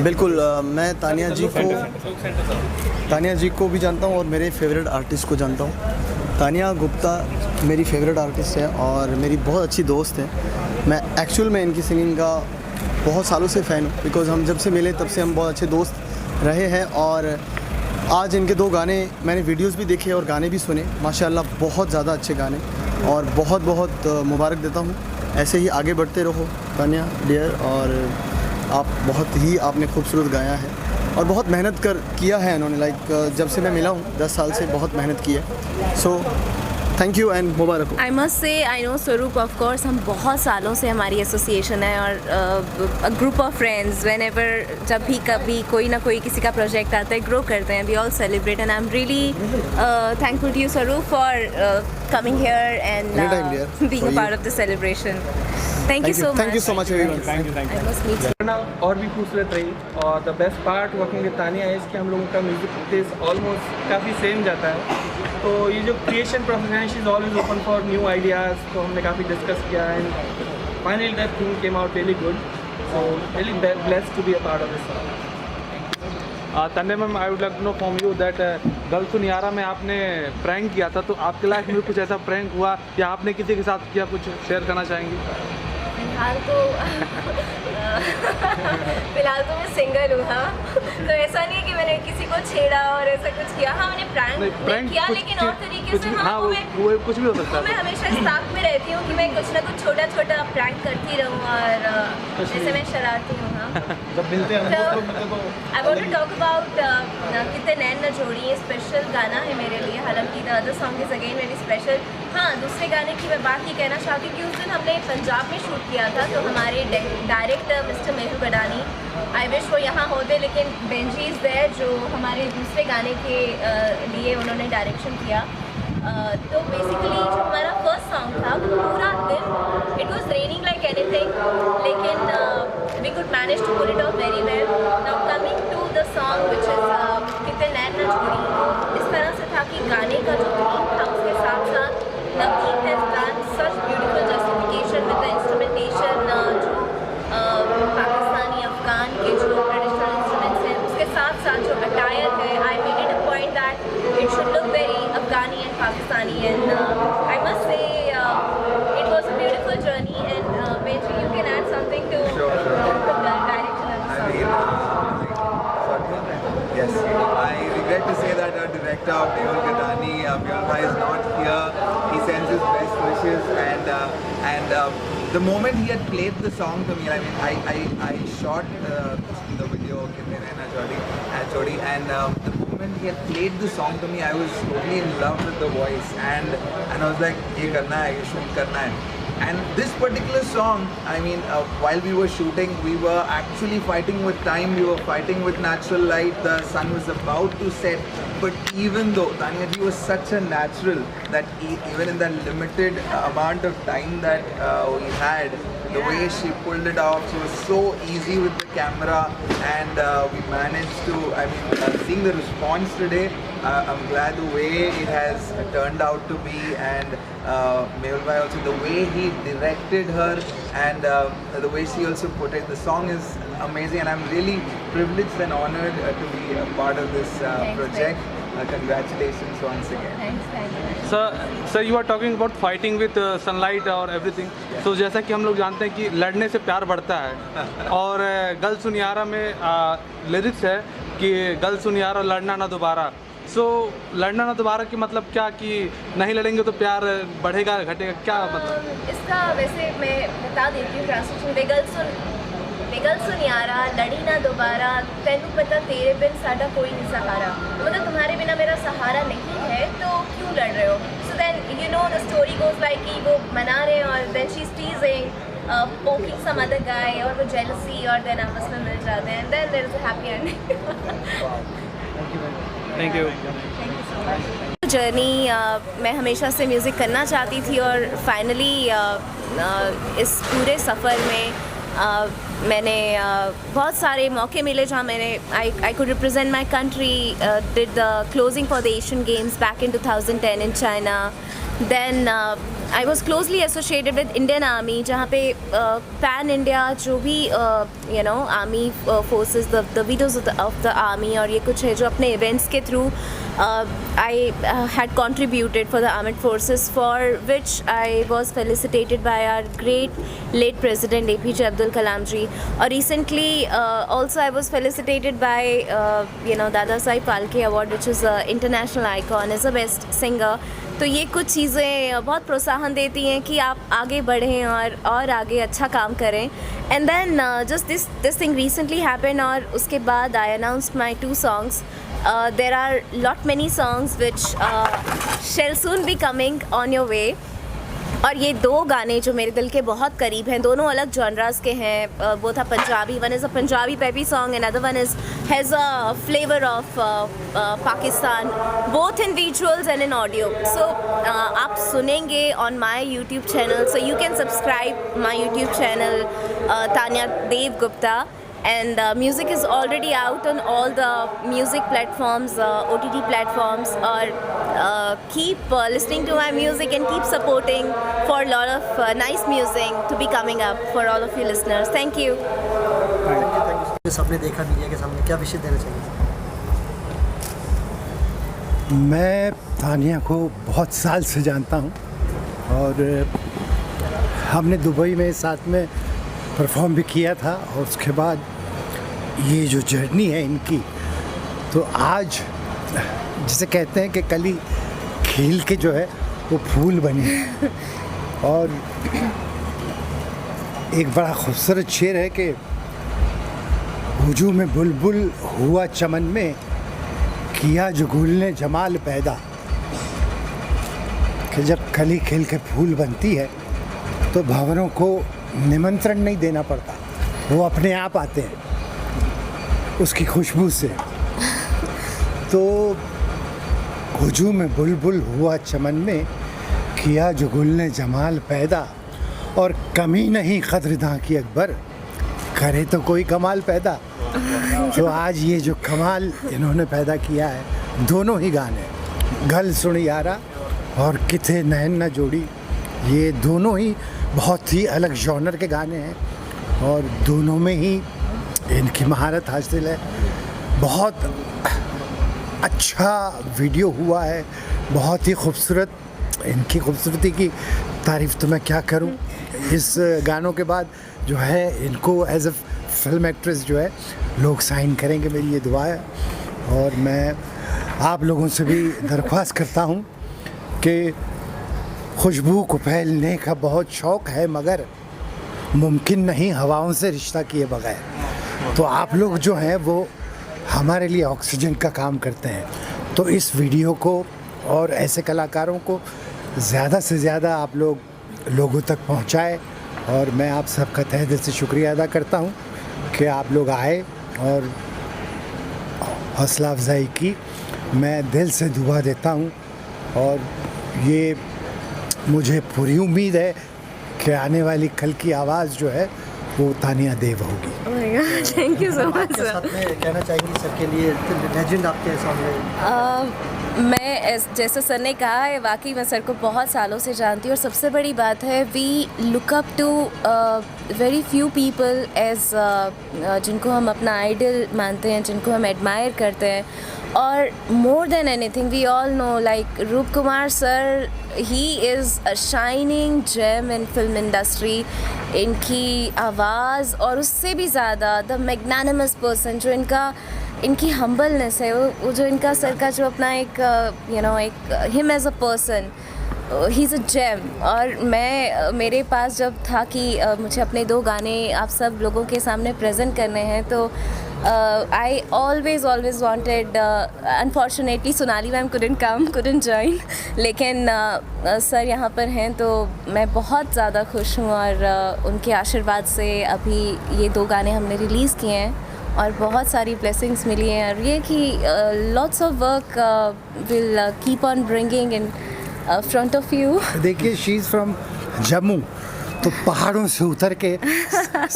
बिल्कुल मैं तानिया जी को भी जानता हूँ और मेरे फेवरेट आर्टिस्ट को जानता हूँ। तानिया गुप्ता मेरी फेवरेट आर्टिस्ट है और मेरी बहुत अच्छी दोस्त है। मैं एक्चुअल में इनकी सिंगिंग का बहुत सालों से फ़ैन हूँ, बिकॉज़ हम जब से मिले तब से हम बहुत अच्छे दोस्त रहे हैं। और आज इनके 2 गाने मैंने वीडियोस भी देखे और गाने भी सुने, माशाल्लाह बहुत ज़्यादा अच्छे गाने, और बहुत बहुत मुबारक देता हूँ। ऐसे ही आगे बढ़ते रहो तानिया डियर, और आप बहुत ही आपने खूबसूरत गाया है और बहुत मेहनत किया है इन्होंने। लाइक जब से मैं मिला हूँ 10 साल से बहुत मेहनत की है। सो थैंक यू एंड मुबारक हो। I must say I know स्वरूप, ऑफ कोर्स हम बहुत सालों से हमारी एसोसिएशन है और group of friends when ever जब भी कभी कोई ना कोई किसी का प्रोजेक्ट आता है ग्रो करते हैं, we all celebrate and I am really thankful to you Swaroop for coming here and being a part of the celebration. Thank you so much everyone. I must meet और भी खूबसूरत रही, और the best part working with Tania है कि हम लोगों का म्यूज़िक टेस्ट ऑलमोस्ट काफ़ी सेम जाता है। तो ये जो क्रिएशन प्रोसेस है, she is always open for new ideas, तो हमने काफ़ी डिस्कस किया and finally that thing came out really good. So really blessed to be a part of this song. तन्ने ma'am, I would like to know from you that Gal Suniyara में आपने prank किया था, तो आपके लाइफ में कुछ ऐसा प्रैंक हुआ या आपने किसी के साथ किया, कुछ शेयर करना चाहेंगी? फिलहाल तो मैं सिंगल हूँ। हाँ, तो ऐसा नहीं है कि मैंने किसी को छेड़ा और ऐसा कुछ किया। हाँ, मैंने प्रैंक किया, लेकिन और तरीके से। हाँ, वो कुछ भी हो सकता है। मैं हमेशा इस ताक में रहती हूँ कि मैं कुछ ना कुछ छोटा छोटा प्रैंक करती रहूँ, और जैसे मैं शरारती हूँ। हाँ, जब मिलते हैं I want to talk about कितने नैन न जोड़ी, ये स्पेशल गाना है मेरे लिए। हालांकि the other song is again very special. हाँ, दूसरे गाने की मैं बात ये कहना चाहती हूँ कि उस दिन हमने पंजाब में शूट किया था, तो हमारे director mister Mehul Badani, I wish वो यहाँ होते, लेकिन बेंजी इज़ देयर जो हमारे दूसरे गाने के लिए उन्होंने डायरेक्शन किया। तो बेसिकली जो हमारा फर्स्ट सॉन्ग था वो पूरा दिन it was raining like anything, लेकिन we could manage to pull it off very well. Now coming to the song which is कितने नैन न जोड़ी, इस तरह से था कि गाने का जो थीम था उसके साथ साथ Navneet has done such beautiful justification with the instrumentation, जो पाकिस्तानी अफगान के जो ट्रेडिशनल इंस्ट्रूमेंट्स हैं, उसके साथ साथ जो अटायर है, I made it a point that it should look very Afghani and Pakistani, and I must say it was a beautiful journey. And Benji, you can add something to the direction of the song. Yes, I regret to say that our director, Mehul Gadani, Mehul Bhai is not here. He sends his best wishes, and the moment he had played the song to me, I mean, I shot the video Kitne Naina Jodi, and the moment he had played the song to me, I was totally in love with the voice, and I was like, ye karna hai, ye shoot karna hai. And this particular song, I mean, while we were shooting, we were actually fighting with time, we were fighting with natural light, the sun was about to set, but even though Tanya ji was such a natural that even in that limited amount of time that we had, the way she pulled it off, she was so easy with the camera, and we managed to, I mean, seeing the response today, I'm glad the way it has turned out to be, and Mehul Bhai also, the way he directed her, and the way she also put it, the song is amazing, and I'm really privileged and honored to be a part of this project. Congratulations once again. Thanks. Sir you are talking about fighting with sunlight और everything, तो जैसा कि हम लोग जानते हैं कि लड़ने से प्यार बढ़ता है, और गल सुनियारा में लिरिक्स है कि गल सुनियारा लड़ना ना दोबारा। सो लड़ना ना दोबारा की मतलब क्या, कि नहीं लड़ेंगे तो प्यार बढ़ेगा घटेगा, क्या मतलब? इसका वैसे मैं बता देती हूँ। बेगल सुनियारा लड़ी ना दोबारा, तेनू पता तेरे बिन साडा कोई नहीं सहारा, मतलब तुम्हारे बिना मेरा सहारा नहीं है, तो क्यों लड़ रहे हो? So then you know the story goes like कि वो मना रहे हैं, और then she is teasing poking some other guy, और वो जेलसी, और देन आपस में मिल जाते हैं, then there is a happy ending. Thank you so much. Journey मैं हमेशा से म्यूज़िक करना चाहती थी, और फाइनली इस पूरे सफ़र में मैंने बहुत सारे मौके मिले जहाँ मैंने I could represent my country, did the closing for the Asian Games back in 2010 in China, then I was closely associated with Indian Army, जहाँ पे पैन इंडिया जो भी you know army forces, the videos of the army और ये कुछ है जो अपने इवेंट्स के through I had contributed for the armed forces, for which I was felicitated by our great late President APJ Abdul Kalam ji. Or recently also I was felicitated by you know Dada Saheb Phalke Award, which is an international icon as a best singer. तो ये कुछ चीज़ें बहुत प्रोत्साहन देती हैं कि आप आगे बढ़ें और आगे अच्छा काम करें. And then just this thing recently happen, और उसके बाद I announced my 2 songs. There are lot many songs which shall soon be coming on your way. और ये 2 गाने जो मेरे दिल के बहुत करीब हैं, दोनों अलग जॉनरास के हैं. वो था Punjabi, one is a Punjabi peppy song and other one is has a flavour of Pakistan, both in visuals and in audio. So आप सुनेंगे on my YouTube channel, so you can subscribe my YouTube channel Tania Dev Gupta. And music is already out on all the music platforms, OTT platforms. Or keep listening to my music and keep supporting for a lot of nice music to be coming up for all of you listeners. Thank you. सबने देखा media के सामने, क्या विषय देना चाहिए? मैं तानिया को बहुत साल से जानता हूँ और हमने दुबई में साथ में परफॉर्म भी किया था. और उसके बाद ये जो जर्नी है इनकी, तो आज जिसे कहते हैं कि कली खिल के जो है वो फूल बनी. और एक बड़ा खूबसूरत शेर है कि हुजूम में बुलबुल हुआ चमन में, किया जो गुल ने जमाल पैदा. कि जब कली खिल के फूल बनती है तो भंवरों को निमंत्रण नहीं देना पड़ता, वो अपने आप आते हैं उसकी खुशबू से. तो हुजूम में बुलबुल हुआ चमन में, किया जो गुल ने जमाल पैदा. और कमी नहीं कद्रदां की अकबर, करे तो कोई कमाल पैदा. तो आज ये जो कमाल इन्होंने पैदा किया है, दोनों ही गाने गल सुन यारा और किथे नैन न जोड़ी, ये दोनों ही बहुत ही अलग जॉनर के गाने हैं और दोनों में ही इनकी महारत हासिल है. बहुत अच्छा वीडियो हुआ है, बहुत ही खूबसूरत. इनकी खूबसूरती की तारीफ़ तो मैं क्या करूं. इस गानों के बाद जो है इनको एज अ फिल्म एक्ट्रेस जो है लोग साइन करेंगे, मेरी ये दुआ है. और मैं आप लोगों से भी दरख्वास्त करता हूं कि खुशबू को फैलने का बहुत शौक़ है, मगर मुमकिन नहीं हवाओं से रिश्ता किए बगैर. तो आप लोग जो हैं वो हमारे लिए ऑक्सीजन का काम करते हैं. तो इस वीडियो को और ऐसे कलाकारों को ज़्यादा से ज़्यादा आप लोग लोगों तक पहुंचाएं. और मैं आप सबका तहे दिल से शुक्रिया अदा करता हूं कि आप लोग आए और हौसला अफजाई की. मैं दिल से दुआ देता हूं और ये मुझे पूरी उम्मीद है कि आने वाली कल की आवाज़ जो है वो तानिया देव होगी. थैंक यू सो मच आपके साथ में कहना चाहेंगी सर के लिए, लेजेंड आपके सामने. मैं जैसे सर ने कहा है, वाकई मैं सर को बहुत सालों से जानती हूँ. और सबसे बड़ी बात है, we look up to very few people as जिनको हम अपना आइडल मानते हैं, जिनको हम एडमायर करते हैं. और more than anything we all know like Roop Kumar sir, he is a shining gem in film industry. इनकी आवाज़ और उससे भी ज़्यादा द मैग्नानिमस पर्सन, जो इनकी हम्बलनेस है, वो जो इनका सर का जो अपना एक यू नो एक him as a person, he is a gem. और मैं मेरे पास जब था कि मुझे अपने 2 गाने आप सब लोगों के सामने प्रेजेंट करने हैं, तो I always wanted, unfortunately Sonali ma'am couldn't join. लेकिन सर यहाँ पर हैं तो मैं बहुत ज़्यादा खुश हूँ. और उनके आशीर्वाद से अभी ये 2 गाने हमने रिलीज़ किए हैं और बहुत सारी ब्लेसिंग्स मिली हैं. और ये कि lots of work will keep on bringing in front of you. देखिए, शी इज़ फ्रॉम जम्मू, तो पहाड़ों से उतर के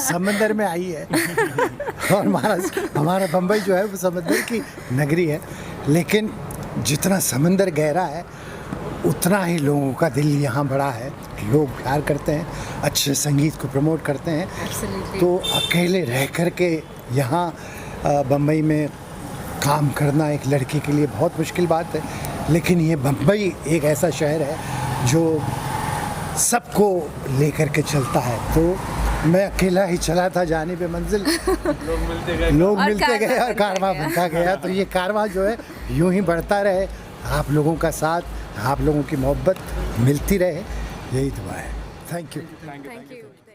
समंदर में आई है. और हमारा बम्बई जो है वो समंदर की नगरी है, लेकिन जितना समंदर गहरा है उतना ही लोगों का दिल यहाँ बड़ा है, लोग प्यार करते हैं, अच्छे संगीत को प्रमोट करते हैं। तो अकेले रह कर के यहाँ बम्बई में काम करना एक लड़की के लिए बहुत मुश्किल बात है, लेकिन ये बम्बई एक ऐसा शहर है जो सबको लेकर के चलता है। तो मैं अकेला ही चला था जाने पे मंजिल, लोग मिलते गए और कारवां बनता गया। तो ये कारवां जो है यूं ही बढ़ता रहे, आप लोगों का साथ, आप लोगों की मोहब्बत मिलती रहे, यही दुआ है। Thank you. Thank you.